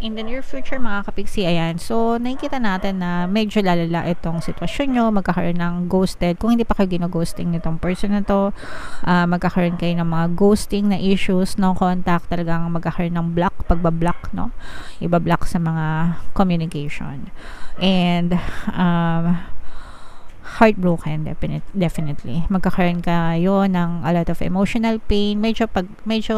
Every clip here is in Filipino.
in the near future mga kapiksi, ayan. So, nakikita natin na medyo lalala itong sitwasyon nyo, magkakaroon ng ghosted. Kung hindi pa kayo gino-ghosting nitong person na to, magkakaroon kayo ng mga ghosting na issues, no contact, talagang magkakaroon ng block, pagbablock, no? Iba-block sa mga communication. And, heartbroken, definitely. Magkakaroon kayo ng a lot of emotional pain. Medyo,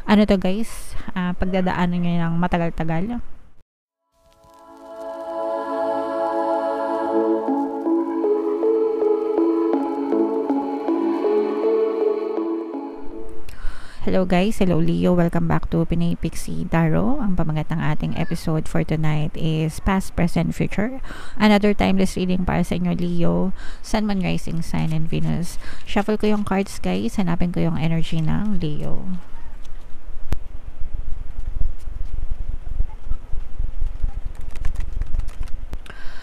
ano to guys, pagdadaanan nyo ng matagal-tagal. Hello guys, hello Leo, welcome back to Pinay Pixie Tarot. Ang pamagat ng ating episode for tonight is Past, Present, Future. Another timeless reading para sa inyo Leo, Sun, Moon, Rising, Sign, and Venus. Shuffle ko yung cards guys, hanapin ko yung energy ng Leo.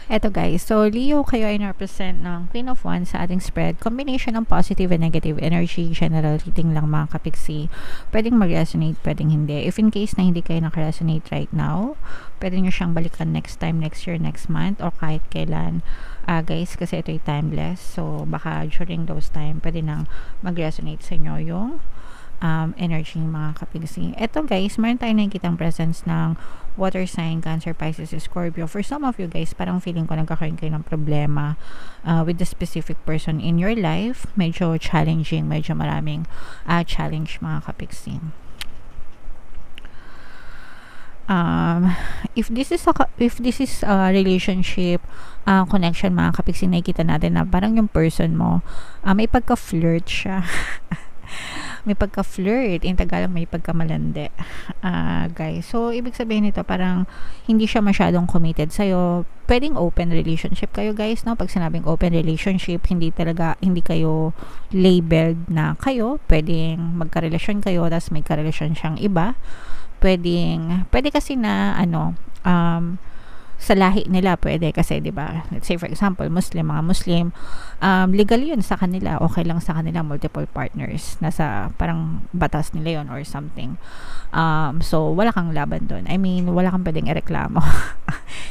Eto guys, so Leo, kayo ay na-represent ng Queen of Wands sa ating spread. Combination ng positive and negative energy, general reading lang mga kapiksi. Pwedeng mag-resonate, pwedeng hindi. If in case na hindi kayo naka-resonate right now, pwede nyo siyang balikan next time, next year, next month, or kahit kailan. Guys, kasi ito ay timeless. So, baka during those time, pwede nang mag-resonate sa inyo yung energy mga kapiksi. Ito guys, meron tayo nakikitang presence ng water sign, Cancer, Pisces, Scorpio. For some of you guys, parang feeling ko nagkakaroon kayo ng problema with the specific person in your life. Medyo challenging, medyo maraming challenge mga kapiksi. If this is a relationship connection mga kapiksi, nakikita natin na parang yung person mo may pagka-flirt siya. May pagka-flirt, in Tagalog may pagkamalandi, guys. So, ibig sabihin nito, parang hindi siya masyadong committed sa'yo. Pwedeng open relationship kayo, guys, no? Pag sinabing open relationship, hindi kayo labeled na kayo. Pwedeng magka-relasyon kayo, tapos may ka-relasyon siyang iba. Pwede kasi na, sa lahi nila pwede kasi 'di ba, let's say for example mga Muslim, legal yun sa kanila, okay lang sa kanila multiple partners, nasa parang batas nila yun or something. So wala kang laban doon, I mean wala kang pwedeng ireklamo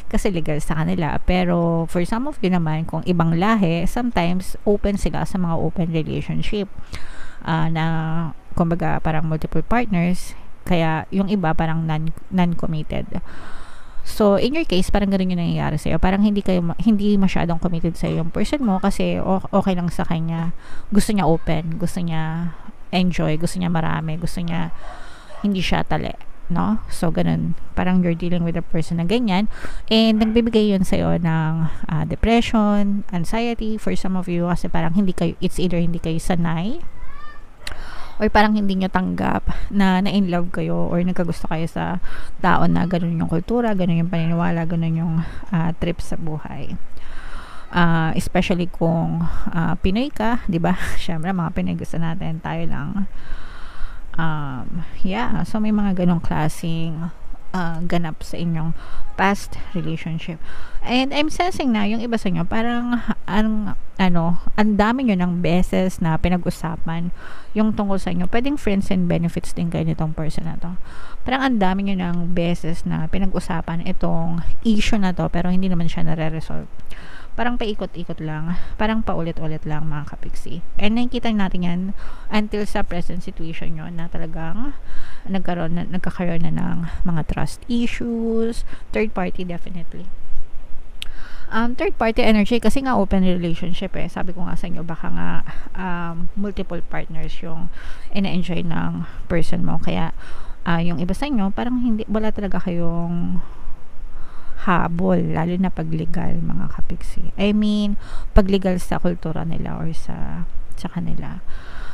kasi legal sa kanila. Pero for some of you naman, kung ibang lahi, sometimes open sila sa mga open relationship na kumbaga parang multiple partners, kaya yung iba parang non-committed. So, in your case, parang ganun yung nangyayari sa'yo. Parang hindi masyadong committed sa'yo yung person mo kasi okay lang sa kanya. Gusto niya open, gusto niya enjoy, gusto niya marami, gusto niya hindi siya tali, no? So, ganun. Parang you're dealing with a person na ganyan. And nagbibigay yun sa'yo ng depression, anxiety for some of you kasi parang it's either hindi kayo sanay or parang hindi nyo tanggap na in love kayo or nagkagusto kayo sa tao na ganun yung kultura, ganun yung paniniwala, ganun yung trip sa buhay. Especially kung Pinoy ka, di ba? Syempre mga Pinoy gusto natin, tayo lang. So may mga ganong klaseng ganap sa inyong past relationship. And I'm sensing na yung iba sa inyo parang ang dami nyo ng beses na pinag-usapan yung tungkol sa inyo. Pwedeng friends and benefits din kayo nitong person na to. Parang ang dami nyo ng beses na pinag-usapan itong issue na to, pero hindi naman siya nare-resolve. Parang paikot-ikot lang, parang paulit-ulit lang mga kapiksi. And nakikita natin yan until sa present situation nyo na talagang nagkakaroon na ng mga trust issues, third party definitely. Third party energy kasi nga open relationship sabi ko nga sa inyo, baka nga multiple partners yung ina-enjoy ng person mo, kaya yung iba sa inyo parang wala talaga kayong habol, lalo na pag legal mga kapiksi. I mean pag legal sa kultura nila or sa kanila.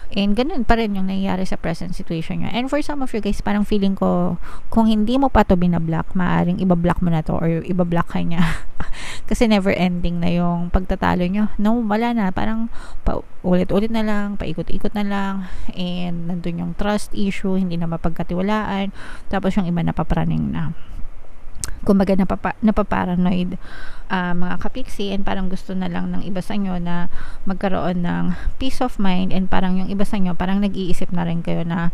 And ganun pa rin yung nangyayari sa present situation nyo. And for some of you guys, parang feeling ko, kung hindi mo pa to binablock, maaaring ibablock mo na to or ibablock ka niya. Kasi never ending na yung pagtatalo nyo. No, wala na. Parang ulit-ulit na lang, paikot-ikot na lang. And nandun yung trust issue, hindi na mapagkatiwalaan. Tapos yung iba napapraning na. Kumbaga napaparanoid mga kapiksi, and parang gusto na lang ng iba sa inyo na magkaroon ng peace of mind, and parang yung iba sa inyo parang nag-iisip na rin kayo na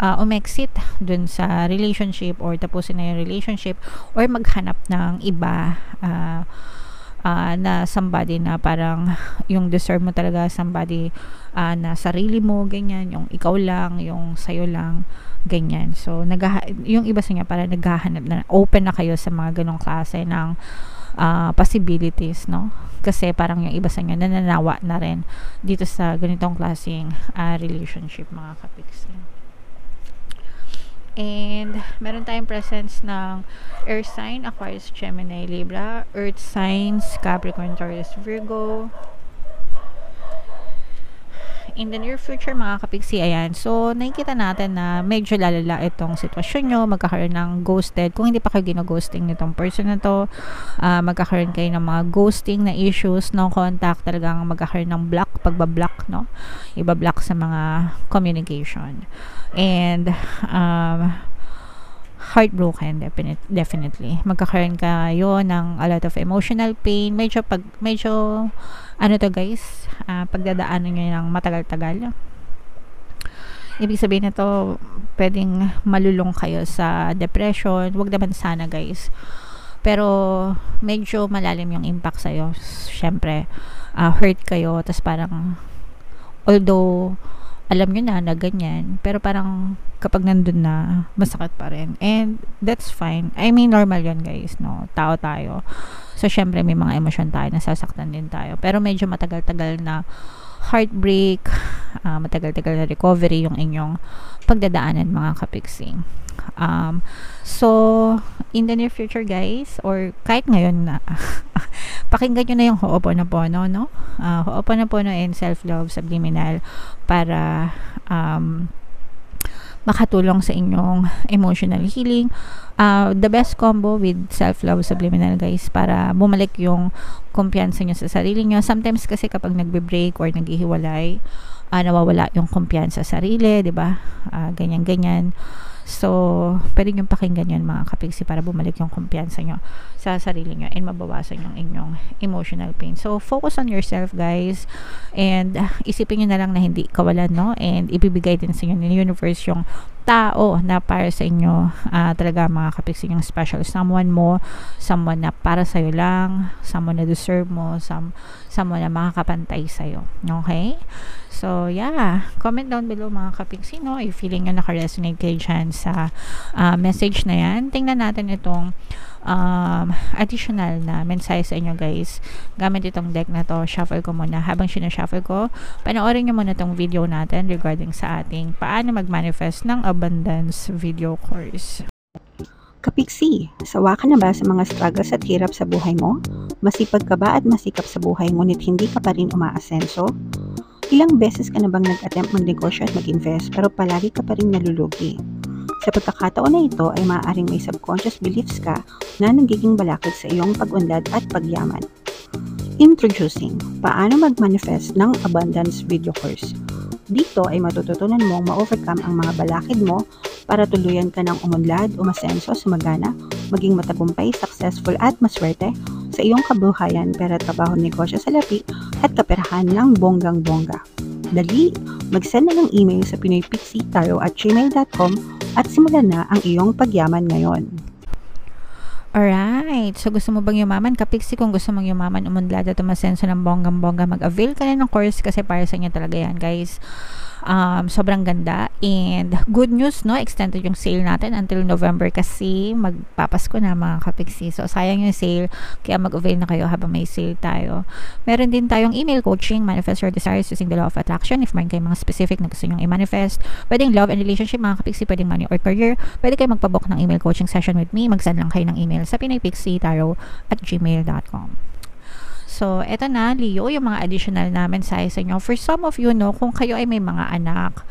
umexit dun sa relationship or tapusin na yung relationship or maghanap ng iba na somebody na parang yung deserve mo talaga, somebody na sarili mo, ganyan, yung ikaw lang, yung sayo lang, ganyan. So yung iba sa inyo para naghahanap na, open na kayo sa mga ganong klase ng possibilities, no? Kasi parang yung iba sa inyo nananawa na rin dito sa ganitong klaseng relationship, mga kapiksi. And meron tayong presence ng Earth sign, Aquarius, Gemini, Libra, Earth signs, Capricorn, Taurus, Virgo. In the near future, mga kapiksi, ayan. So, nakikita natin na medyo lalala itong sitwasyon nyo, magkakaroon ng ghosted. Kung hindi pa kayo gino-ghosting nitong person na to, magkakaroon kayo ng mga ghosting na issues, no contact, talagang magkakaroon ng block, pagbablock, no? Iba-block sa mga communication. And, heartbroken, definitely. Magkakaroon kayo ng a lot of emotional pain. Medyo ano to guys, pagdadaanan nyo ng matagal-tagal. Ibig sabihin nito, pwedeng malulong kayo sa depression. Wag naman sana guys. Pero medyo malalim yung impact sa'yo. Syempre, hurt kayo. Tas parang, although alam nyo na ganyan, pero parang kapag nandun na, masakit pa rin. And that's fine. I mean, normal yun guys, no? Tao tayo. So, syempre, may mga emosyon tayo, nasasaktan din tayo. Pero medyo matagal-tagal na heartbreak, matagal-tagal na recovery yung inyong pagdadaanan, mga kapiksi. So, in the near future guys, or kahit ngayon na, pakinggan nyo na yung Ho'oponopono, no? Ho'oponopono and self-love subliminal para makatulong sa inyong emotional healing. The best combo with self-love subliminal guys, para bumalik yung kumpiyansa nyo sa sarili nyo. Sometimes kasi kapag nagbe-break or naghihiwalay, nawawala yung kumpiyansa sa sarili, 'di ba? Ganyan-ganyan. So, pwede nyo pakinggan yun, mga kapiksi, para bumalik yung kumpiyansa nyo sa sarili nyo and mabawasan yung inyong emotional pain. So, focus on yourself, guys. And, isipin nyo na lang na hindi kawalan, no? And, ibibigay din sa inyo ng universe yung tao na para sa inyo, talaga, mga kapiksi, yung special someone mo, someone na para sa'yo lang, someone na deserve mo, someone na makakapantay sa'yo. Okay? So, yeah. Comment down below, mga kapiksi, no? If feeling nyo naka-resonate kayo dyan sa message na yan. Tingnan natin itong additional na mensahe sa inyo, guys. Gamit itong deck na to, shuffle ko muna. Habang sinashuffle ko, panoorin nyo muna itong video natin regarding sa ating paano mag-manifest ng abundance video course. Kapiksi, sawa ka na ba sa mga struggles at hirap sa buhay mo? Masipag ka ba at masikap sa buhay ngunit hindi ka pa rin umaasenso? Ilang beses ka na bang nag-attempt magnegosyo at mag-invest pero palagi ka pa rin nalulugi? Sa pagkakataon na ito ay maaaring may subconscious beliefs ka na nagiging balakid sa iyong pag-unlad at pagyaman. Introducing, paano mag-manifest ng abundance video course. Dito ay matututunan mong ma-overcome ang mga balakid mo para tuluyan ka ng umunlad, umasenso, sumagana, maging matagumpay, successful at maswerte sa iyong kabuhayan, pera, trabaho, negosyo, salapi at kaperahan ng bonggang-bongga. Dali, mag-send na ng email sa pinoypixitaro@gmail.com at simulan na ang iyong pagyaman ngayon. Alright. So, gusto mo bang yumaman? Kapiksi, kung gusto mong yumaman, umunlad at umasenso ng bonggang-bongga, mag-avail ka na ng course kasi para sa inyo talaga yan, guys. Sobrang ganda. And good news, no? Extended yung sale natin until November kasi magpapasko na, mga kapiksi. So, sayang yung sale. Kaya mag-avail na kayo habang may sale tayo. Meron din tayong email coaching, manifest your desires using the law of attraction. If meron kayong mga specific na gusto nyong i-manifest, pwedeng love and relationship, mga kapiksi, pwedeng money or career. Pwede kayo magpabook ng email coaching session with me. Mag-send lang kayo ng email sa pinoypixitaro@gmail.com. So, eto na, Leo, yung mga additional na mensahe sa inyo. For some of you, no, kung kayo ay may mga anak,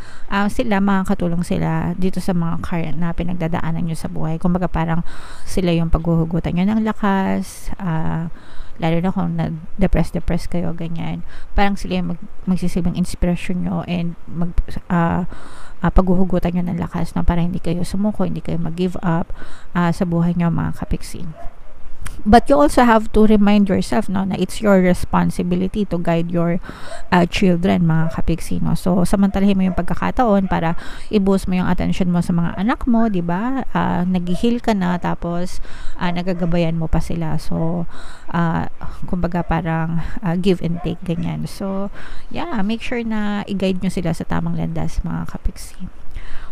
sila, makakatulong sila dito sa mga current na pinagdadaanan nyo sa buhay. Kumbaga, parang sila yung paghuhugutan nyo ng lakas, lalo na kung na-depress kayo, ganyan. Parang sila yung magsisilbing inspiration nyo and paghuhugutan nyo ng lakas, no, para hindi kayo sumuko, hindi kayo mag-give up sa buhay nyo, mga kapiksi. But you also have to remind yourself, no, na it's your responsibility to guide your children, mga kapiksi, no? So, samantalahin mo yung pagkakataon para i-boost mo yung attention mo sa mga anak mo, di ba? Nag-heal ka na, tapos nagagabayan mo pa sila. So, kumbaga parang give and take, ganyan. So, yeah, make sure na i-guide nyo sila sa tamang landas, mga kapiksi.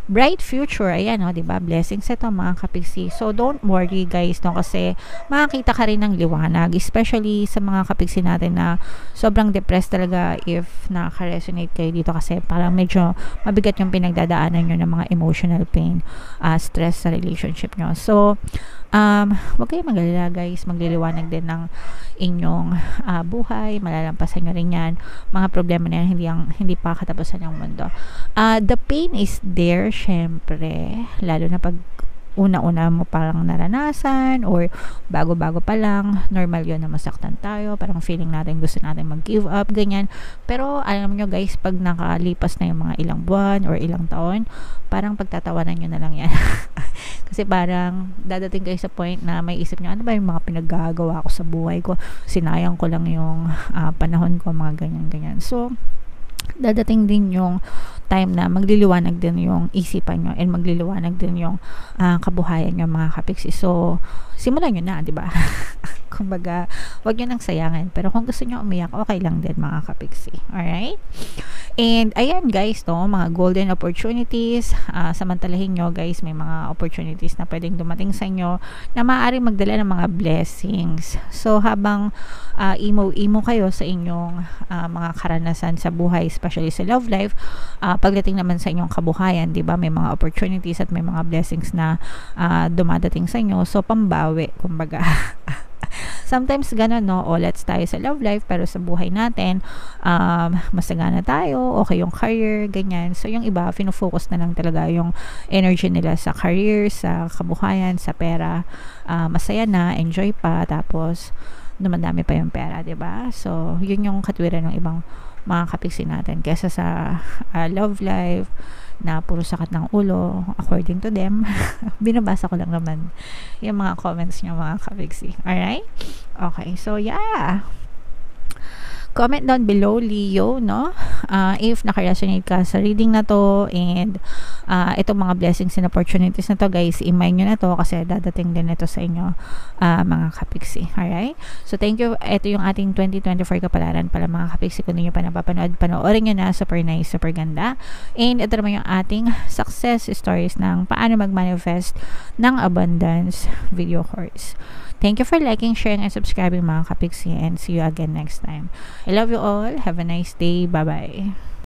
Bright future, ayan, di ba? Blessings ito, mga kapiksi. So, don't worry, guys, no? Kasi makakita ka rin ng liwanag, especially sa mga kapiksi natin na sobrang depressed talaga if nakaka-resonate kayo dito, kasi parang medyo mabigat yung pinagdadaanan nyo ng mga emotional pain, stress sa relationship nyo. So, huwag kayong mag-alala, guys. Magliliwanag din ng inyong buhay. Malalampasan nyo rin yan. Mga problema na yan, hindi pa katapusan ng mundo. The pain is there, syempre, lalo na pag una-una mo parang naranasan or bago-bago pa lang, normal yun na masaktan tayo, parang feeling natin gusto natin mag-give up, ganyan. Pero alam nyo, guys, pag nakalipas na yung mga ilang buwan or ilang taon, parang pagtatawanan nyo na lang yan. Kasi parang dadating kayo sa point na may isip nyo, ano ba yung mga pinaggagawa ko sa buhay ko, sinayang ko lang yung panahon ko, mga ganyan-ganyan. So, dadating din yung time na magliliwanag din yung isipan nyo and magliliwanag din yung kabuhayan nyo, mga kapiksi. So, simulan nyo na, di ba? Kumbaga, wag nyo nang sayangin. Pero kung gusto nyo umiyak, okay lang din, mga kapiksi. Alright? And, ayan, guys, no, mga golden opportunities. Samantalahin nyo, guys, may mga opportunities na pwedeng dumating sa inyo na maaaring magdala ng mga blessings. So, habang imo kayo sa inyong mga karanasan sa buhay, especially sa love life, pagdating naman sa inyong kabuhayan, di ba, may mga opportunities at may mga blessings na dumadating sa inyo. So, pambawi, kumbaga. Sometimes ganun, no, let's tayo sa love life, pero sa buhay natin, masagana tayo, okay yung career, ganyan. So, yung iba, fino-focus na lang talaga yung energy nila sa career, sa kabuhayan, sa pera. Masaya na, enjoy pa, tapos dumadami pa yung pera, diba? So, yun yung katwiran ng ibang mga kapiksi natin. Kesa sa love life, na puro sakat ng ulo, according to them. Binabasa ko lang naman yung mga comments niya, mga kapiksi. Alright? Okay, so yeah. Comment down below, Leo, no? If naka-resonate ka sa reading na to, and itong mga blessings and opportunities na to, guys, i-mind nyo na to kasi dadating din ito sa inyo, mga kapiksi. Alright? So, thank you. Ito yung ating 2024 kapalaran pala, mga kapiksi. Kung hindi nyo pa napapanood, panoorin nyo na. Super nice, super ganda. And ito naman yung ating success stories ng paano mag-manifest ng abundance video course. Thank you for liking, sharing, and subscribing, mga kapiksi, and see you again next time. I love you all. Have a nice day. Bye-bye.